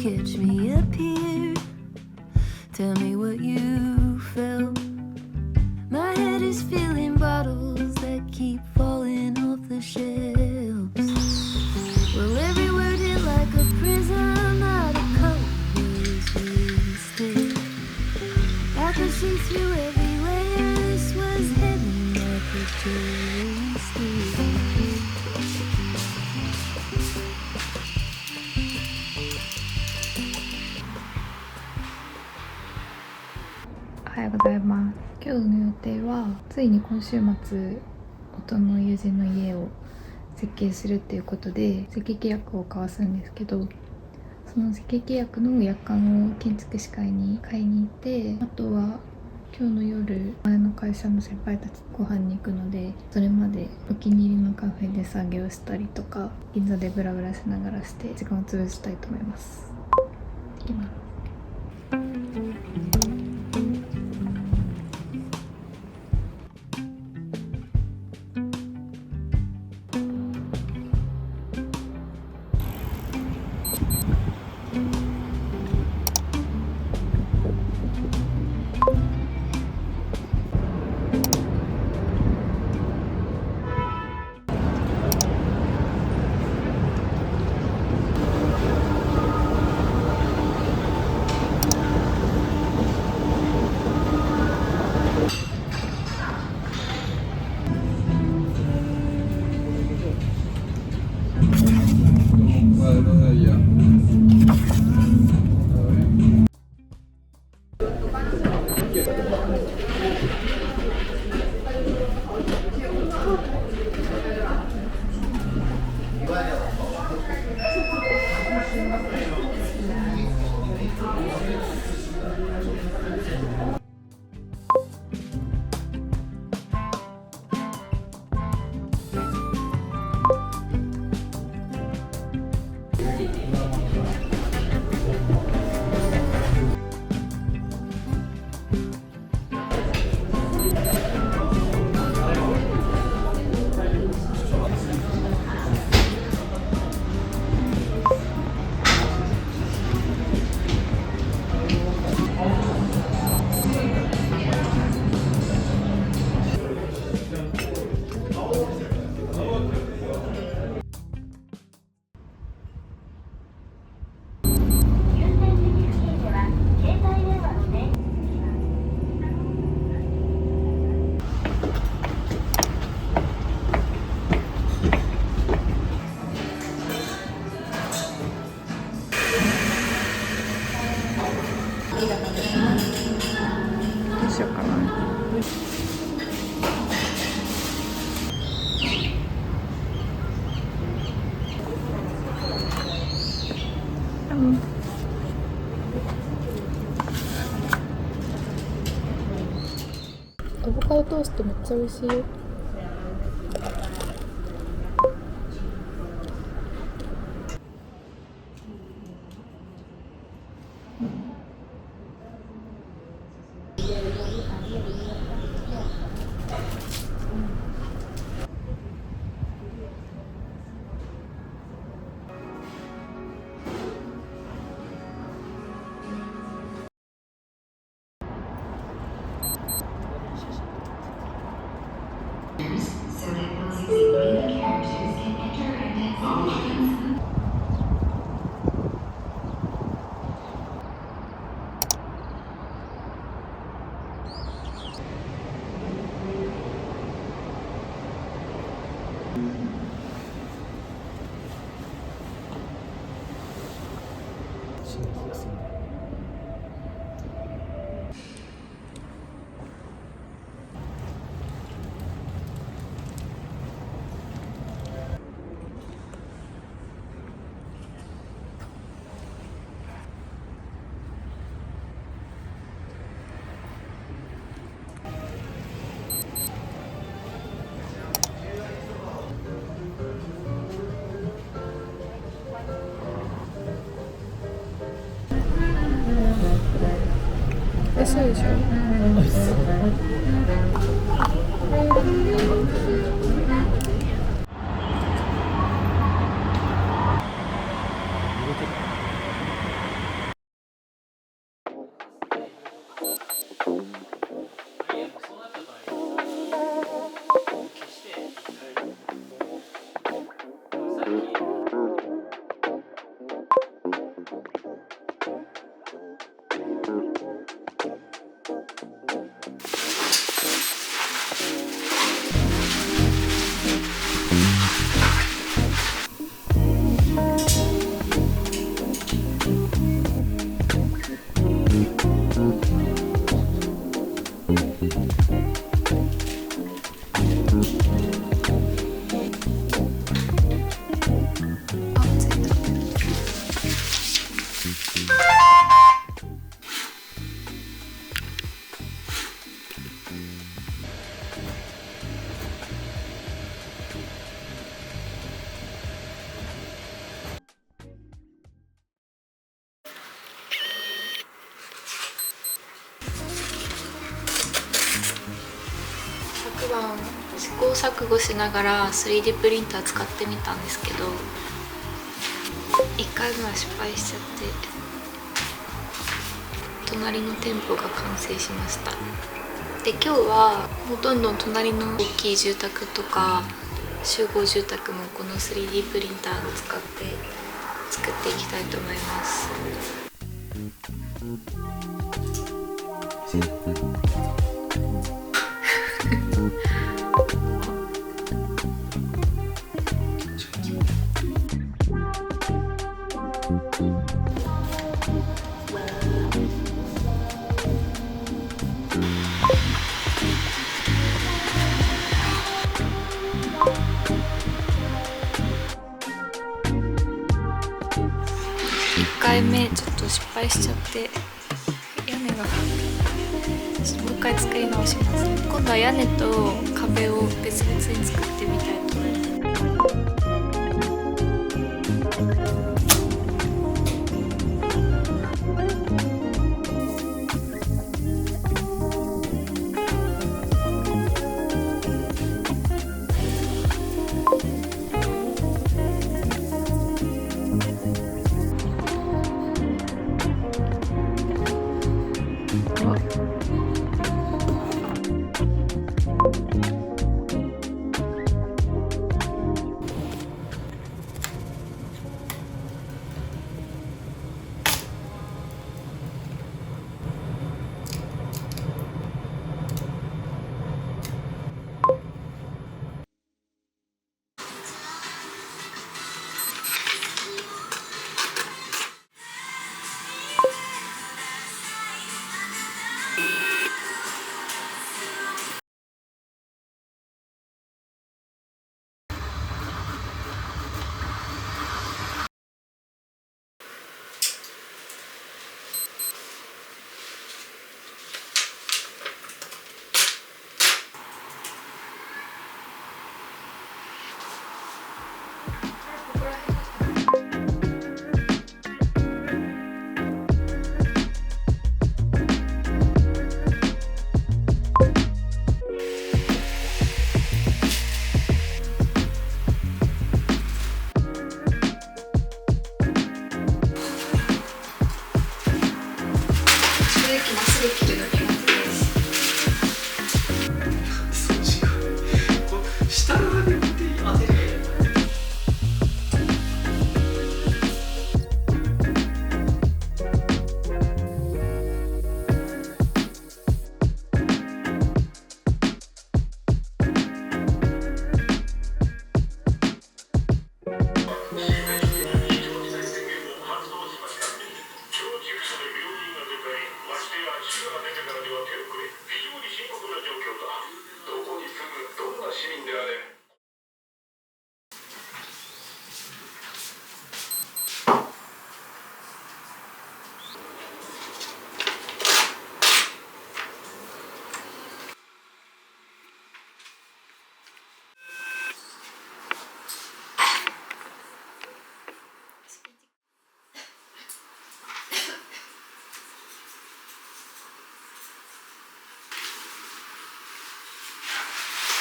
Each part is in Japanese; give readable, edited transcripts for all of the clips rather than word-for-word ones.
catch me up here. Tell me what you felt. My head is filling bottles that keep falling off the shelves. Well, every word hit like a prism, not a color was wasted. I could see through every layer. This was heaven I could taste it. おはようございます。今日の予定はついに今週末夫の友人の家を設計するっていうことで設計契約を交わすんですけど、その設計契約の約款を建築士会に買いに行って、あとは今日の夜前の会社の先輩たちとご飯に行くので、それまでお気に入りのカフェで作業したりとか銀座でブラブラしながらして時間を潰したいと思います。行きます。どうしようかな。アボカドトーストめっちゃ美味しいよ。So that those exciting characters can interact and solutions. そうでしょ。美味しそう。晩試行錯誤しながら 3D プリンター使ってみたんですけど、1回目は失敗しちゃって隣の店舗が完成しました。で今日はもうどんどん隣の大きい住宅とか集合住宅もこの 3D プリンターを使って作っていきたいと思います。1回目ちょっと失敗しちゃって屋根がちょっともう一回作り直します。今度は屋根と壁を別々に作ってみたいと思います。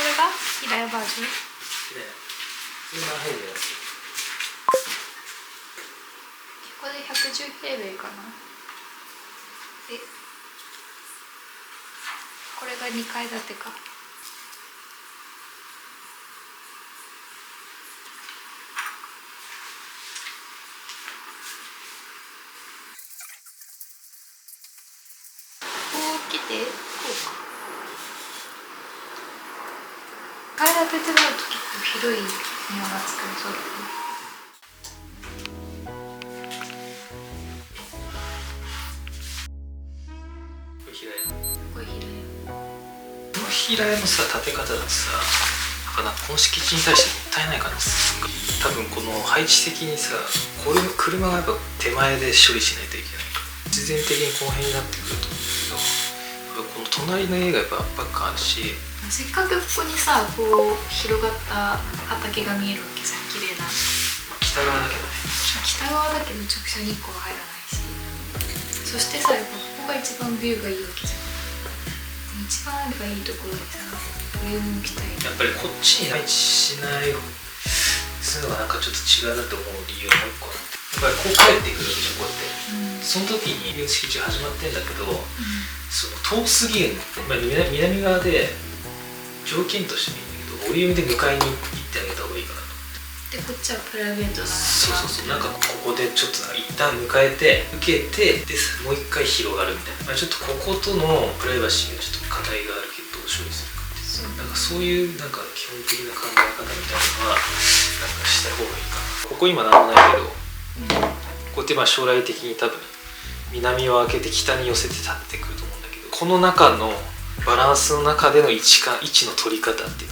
これが平屋バージョン。これで110平米かな。これが2階建てか。こう来てこうか。2階建てってなると結構広い庭が作れそうだね。平屋のさ建て方だとさ、なんかこの敷地に対してもったいないから多分この配置的にさ、これ車がやっぱ手前で処理しないといけないから必然的にこの辺になってくると思うんだけど、この隣の家がやっぱ圧迫感あるし、せっかくここにさこう広がった畑が見えるわけじゃん、綺麗な。北側だけどね。北側だけど直射日光は入らないし、そしてさやっぱここが一番ビューがいいわけじゃん。一番あればいいところにさボリュームを期待。やっぱりこっちに配置しないそういうのがなんかちょっと違うなと思う理由がもう一個あって、やっぱりこう帰ってくるわけじゃんこうやって、その時に敷地が始まってんだけど、その遠すぎるの、まあ、南側で条件としてもいいんだけどボリュームで迎えに行ってあげた方がいいかなと。でこっちはプライベートな。そうなんかここでちょっと一旦迎えて受けてでもう一回広がるみたいな、まあ、ちょっとこことのプライバシーがちょっと課題があるけどどう処理するかっていう、なんかそういうなんか基本的な考え方みたいなのはなんかした方がいいかな。ここ今なんもないけど、こうやってまあ将来的に多分南を開けて北に寄せて立ってくると思うんだけど、この中のバランスの中での位置の取り方っていう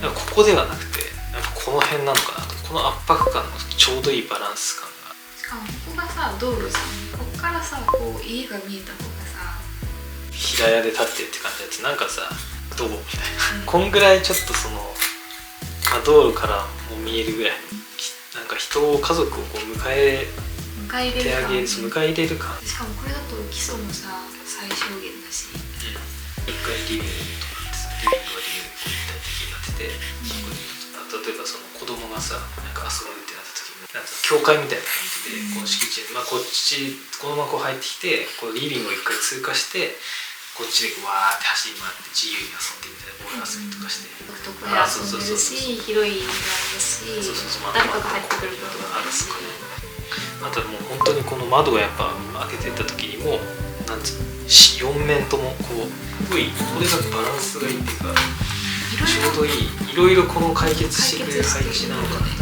のがここではなくてやっぱこの辺なのかなと。この圧迫感のちょうどいいバランス感が。しかもここがさ道路さ、ここからさこう家が見えた方がさ平屋で立ってって感じだとなんかさどうみたいな、こんぐらいちょっとその、まあ、道路からも見えるぐらいなんか人を家族をこう迎え入れる感。しかもこれだと基礎もさ最小限だし、一回リビングとかってさリビングはリビングみたいになってて、例えばその子供がさなんか遊ぶってなった時になんか教会みたいな感じでこう敷地に、まあ、このままこう入ってきてこうリビングを一回通過してこっちでわーって走り回って自由に遊んでみたいなボール遊びとかして、独特で遊んでるし広い庭だし誰かが入ってくることがあるし、あとはもう本当にこの窓をやっぱ開けてった時にもなんつうの4面ともこうこれがバランスがいいっていうかちょうどいい、いろいろこの解決してくれる配置なのかな。